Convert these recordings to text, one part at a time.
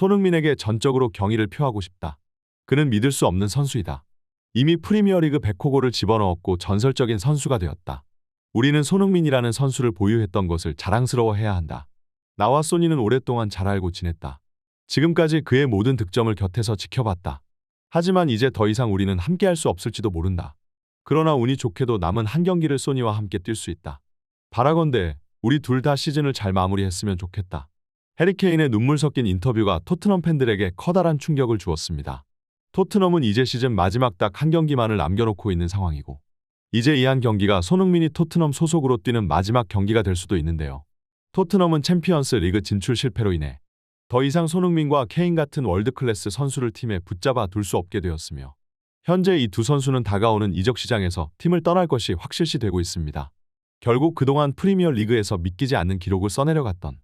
손흥민에게 전적으로 경의를 표하고 싶다. 그는 믿을 수 없는 선수이다. 이미 프리미어리그 100호골을 집어넣었고 전설적인 선수가 되었다. 우리는 손흥민이라는 선수를 보유했던 것을 자랑스러워해야 한다. 나와 소니는 오랫동안 잘 알고 지냈다. 지금까지 그의 모든 득점을 곁에서 지켜봤다. 하지만 이제 더 이상 우리는 함께할 수 없을지도 모른다. 그러나 운이 좋게도 남은 한 경기를 소니와 함께 뛸 수 있다. 바라건대 우리 둘 다 시즌을 잘 마무리했으면 좋겠다. 해리 케인의 눈물 섞인 인터뷰가 토트넘 팬들에게 커다란 충격을 주었습니다. 토트넘은 이제 시즌 마지막 딱 한 경기만을 남겨놓고 있는 상황이고 이제 이 한 경기가 손흥민이 토트넘 소속으로 뛰는 마지막 경기가 될 수도 있는데요. 토트넘은 챔피언스 리그 진출 실패로 인해 더 이상 손흥민과 케인 같은 월드클래스 선수를 팀에 붙잡아 둘 수 없게 되었으며 현재 이 두 선수는 다가오는 이적 시장에서 팀을 떠날 것이 확실시되고 있습니다. 결국 그동안 프리미어 리그에서 믿기지 않는 기록을 써내려갔던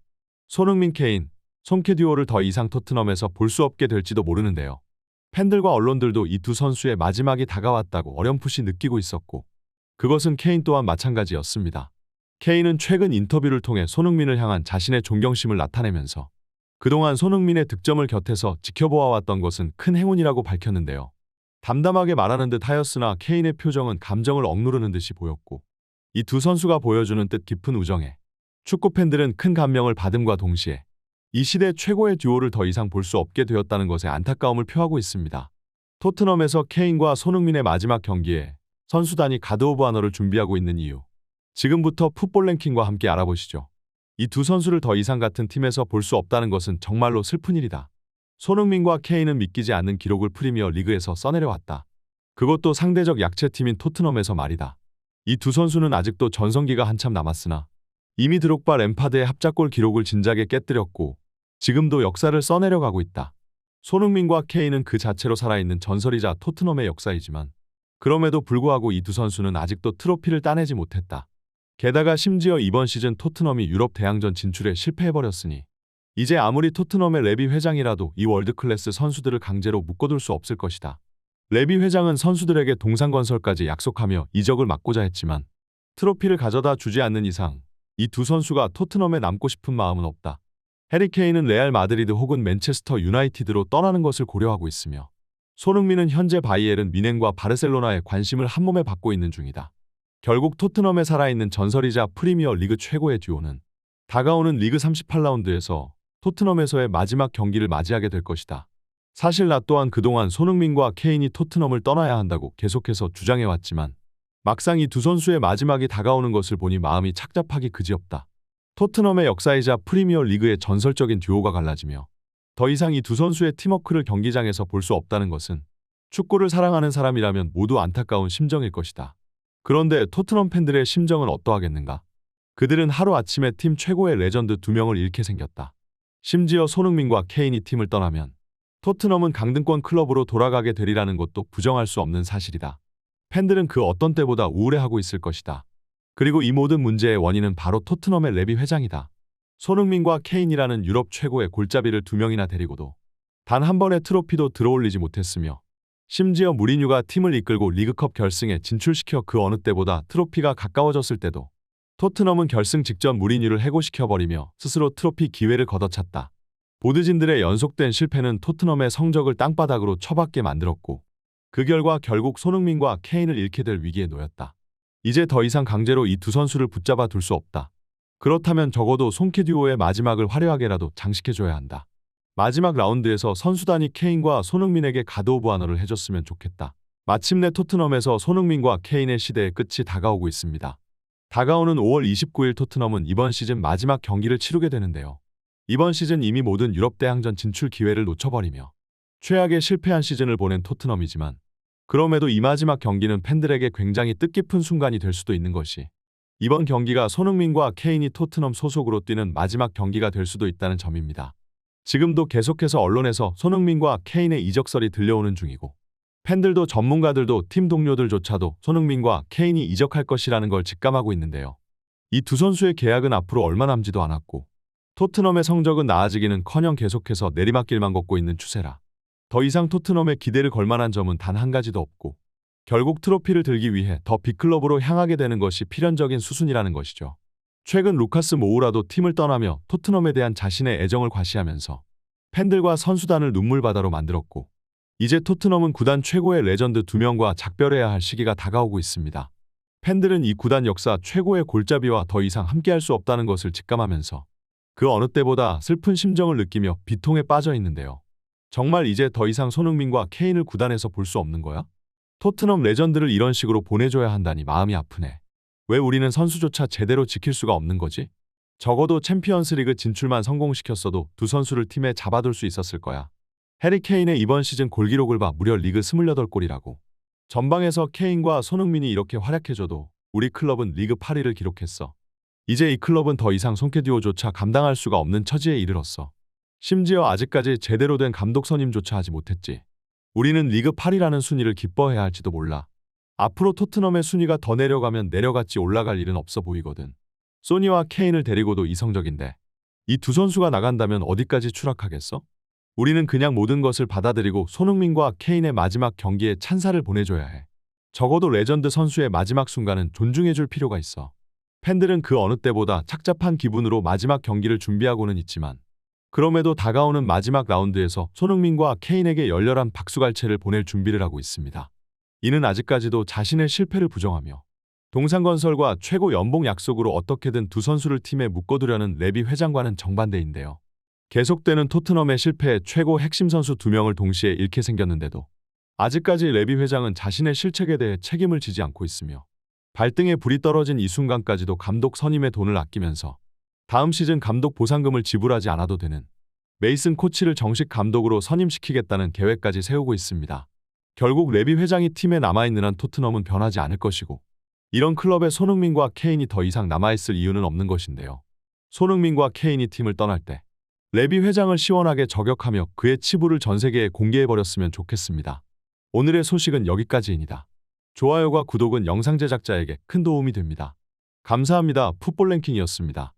손흥민 케인, 손케 듀오를 더 이상 토트넘에서 볼 수 없게 될지도 모르는데요. 팬들과 언론들도 이 두 선수의 마지막이 다가왔다고 어렴풋이 느끼고 있었고 그것은 케인 또한 마찬가지였습니다. 케인은 최근 인터뷰를 통해 손흥민을 향한 자신의 존경심을 나타내면서 그동안 손흥민의 득점을 곁에서 지켜보아왔던 것은 큰 행운이라고 밝혔는데요. 담담하게 말하는 듯 하였으나 케인의 표정은 감정을 억누르는 듯이 보였고 이 두 선수가 보여주는 뜻깊은 우정에 축구 팬들은 큰 감명을 받음과 동시에 이 시대 최고의 듀오를 더 이상 볼 수 없게 되었다는 것에 안타까움을 표하고 있습니다. 토트넘에서 케인과 손흥민의 마지막 경기에 선수단이 가드 오브 아너를 준비하고 있는 이유. 지금부터 풋볼 랭킹과 함께 알아보시죠. 이 두 선수를 더 이상 같은 팀에서 볼 수 없다는 것은 정말로 슬픈 일이다. 손흥민과 케인은 믿기지 않는 기록을 프리미어 리그에서 써내려왔다. 그것도 상대적 약체팀인 토트넘에서 말이다. 이 두 선수는 아직도 전성기가 한참 남았으나 이미 드록바 램파드의 합작골 기록을 진작에 깨뜨렸고 지금도 역사를 써내려가고 있다. 손흥민과 케인은 그 자체로 살아있는 전설이자 토트넘의 역사이지만 그럼에도 불구하고 이 두 선수는 아직도 트로피를 따내지 못했다. 게다가 심지어 이번 시즌 토트넘이 유럽 대항전 진출에 실패해버렸으니 이제 아무리 토트넘의 레비 회장이라도 이 월드클래스 선수들을 강제로 묶어둘 수 없을 것이다. 레비 회장은 선수들에게 동상건설까지 약속하며 이적을 막고자 했지만 트로피를 가져다 주지 않는 이상 이 두 선수가 토트넘에 남고 싶은 마음은 없다. 해리 케인은 레알 마드리드 혹은 맨체스터 유나이티드로 떠나는 것을 고려하고 있으며 손흥민은 현재 바이에른 뮌헨과 바르셀로나의 관심을 한몸에 받고 있는 중이다. 결국 토트넘에 살아있는 전설이자 프리미어 리그 최고의 듀오는 다가오는 리그 38라운드에서 토트넘에서의 마지막 경기를 맞이하게 될 것이다. 사실 나 또한 그동안 손흥민과 케인이 토트넘을 떠나야 한다고 계속해서 주장해왔지만 막상 이 두 선수의 마지막이 다가오는 것을 보니 마음이 착잡하기 그지없다. 토트넘의 역사이자 프리미어 리그의 전설적인 듀오가 갈라지며 더 이상 이 두 선수의 팀워크를 경기장에서 볼 수 없다는 것은 축구를 사랑하는 사람이라면 모두 안타까운 심정일 것이다. 그런데 토트넘 팬들의 심정은 어떠하겠는가? 그들은 하루아침에 팀 최고의 레전드 두 명을 잃게 생겼다. 심지어 손흥민과 케인이 팀을 떠나면 토트넘은 강등권 클럽으로 돌아가게 되리라는 것도 부정할 수 없는 사실이다. 팬들은 그 어떤 때보다 우울해하고 있을 것이다. 그리고 이 모든 문제의 원인은 바로 토트넘의 레비 회장이다. 손흥민과 케인이라는 유럽 최고의 골짜비를 두 명이나 데리고도 단 한 번의 트로피도 들어올리지 못했으며 심지어 무리뉴가 팀을 이끌고 리그컵 결승에 진출시켜 그 어느 때보다 트로피가 가까워졌을 때도 토트넘은 결승 직전 무리뉴를 해고시켜버리며 스스로 트로피 기회를 걷어찼다. 보드진들의 연속된 실패는 토트넘의 성적을 땅바닥으로 처박게 만들었고 그 결과 결국 손흥민과 케인을 잃게 될 위기에 놓였다. 이제 더 이상 강제로 이 두 선수를 붙잡아 둘 수 없다. 그렇다면 적어도 손케 듀오의 마지막을 화려하게라도 장식해줘야 한다. 마지막 라운드에서 선수단이 케인과 손흥민에게 가드 오브 아너를 해줬으면 좋겠다. 마침내 토트넘에서 손흥민과 케인의 시대의 끝이 다가오고 있습니다. 다가오는 5월 29일 토트넘은 이번 시즌 마지막 경기를 치르게 되는데요. 이번 시즌 이미 모든 유럽 대항전 진출 기회를 놓쳐버리며 최악의 실패한 시즌을 보낸 토트넘이지만 그럼에도 이 마지막 경기는 팬들에게 굉장히 뜻깊은 순간이 될 수도 있는 것이 이번 경기가 손흥민과 케인이 토트넘 소속으로 뛰는 마지막 경기가 될 수도 있다는 점입니다. 지금도 계속해서 언론에서 손흥민과 케인의 이적설이 들려오는 중이고 팬들도 전문가들도 팀 동료들조차도 손흥민과 케인이 이적할 것이라는 걸 직감하고 있는데요. 이 두 선수의 계약은 앞으로 얼마 남지도 않았고 토트넘의 성적은 나아지기는커녕 계속해서 내리막길만 걷고 있는 추세라 더 이상 토트넘의 기대를 걸 만한 점은 단 한 가지도 없고 결국 트로피를 들기 위해 더 빅클럽으로 향하게 되는 것이 필연적인 수순이라는 것이죠. 최근 루카스 모우라도 팀을 떠나며 토트넘에 대한 자신의 애정을 과시하면서 팬들과 선수단을 눈물바다로 만들었고 이제 토트넘은 구단 최고의 레전드 2명과 작별해야 할 시기가 다가오고 있습니다. 팬들은 이 구단 역사 최고의 골잡이와 더 이상 함께할 수 없다는 것을 직감하면서 그 어느 때보다 슬픈 심정을 느끼며 비통에 빠져 있는데요. 정말 이제 더 이상 손흥민과 케인을 구단에서 볼 수 없는 거야? 토트넘 레전드를 이런 식으로 보내줘야 한다니 마음이 아프네. 왜 우리는 선수조차 제대로 지킬 수가 없는 거지? 적어도 챔피언스리그 진출만 성공시켰어도 두 선수를 팀에 잡아둘 수 있었을 거야. 해리 케인의 이번 시즌 골 기록을 봐 무려 리그 28골이라고. 전방에서 케인과 손흥민이 이렇게 활약해줘도 우리 클럽은 리그 8위를 기록했어. 이제 이 클럽은 더 이상 손캐듀오조차 감당할 수가 없는 처지에 이르렀어. 심지어 아직까지 제대로 된 감독 선임조차 하지 못했지. 우리는 리그 8위라는 순위를 기뻐해야 할지도 몰라. 앞으로 토트넘의 순위가 더 내려가면 내려갔지 올라갈 일은 없어 보이거든. 소니와 케인을 데리고도 이성적인데 이 두 선수가 나간다면 어디까지 추락하겠어? 우리는 그냥 모든 것을 받아들이고 손흥민과 케인의 마지막 경기에 찬사를 보내줘야 해. 적어도 레전드 선수의 마지막 순간은 존중해줄 필요가 있어. 팬들은 그 어느 때보다 착잡한 기분으로 마지막 경기를 준비하고는 있지만 그럼에도 다가오는 마지막 라운드에서 손흥민과 케인에게 열렬한 박수갈채를 보낼 준비를 하고 있습니다. 이는 아직까지도 자신의 실패를 부정하며 동상건설과 최고 연봉 약속으로 어떻게든 두 선수를 팀에 묶어두려는 레비 회장과는 정반대인데요. 계속되는 토트넘의 실패에 최고 핵심 선수 2명을 동시에 잃게 생겼는데도 아직까지 레비 회장은 자신의 실책에 대해 책임을 지지 않고 있으며 발등에 불이 떨어진 이 순간까지도 감독 선임에 돈을 아끼면서 다음 시즌 감독 보상금을 지불하지 않아도 되는 메이슨 코치를 정식 감독으로 선임시키겠다는 계획까지 세우고 있습니다. 결국 레비 회장이 팀에 남아있는 한 토트넘은 변하지 않을 것이고 이런 클럽에 손흥민과 케인이 더 이상 남아있을 이유는 없는 것인데요. 손흥민과 케인이 팀을 떠날 때 레비 회장을 시원하게 저격하며 그의 치부를 전 세계에 공개해버렸으면 좋겠습니다. 오늘의 소식은 여기까지입니다. 좋아요와 구독은 영상 제작자에게 큰 도움이 됩니다. 감사합니다. 풋볼랭킹이었습니다.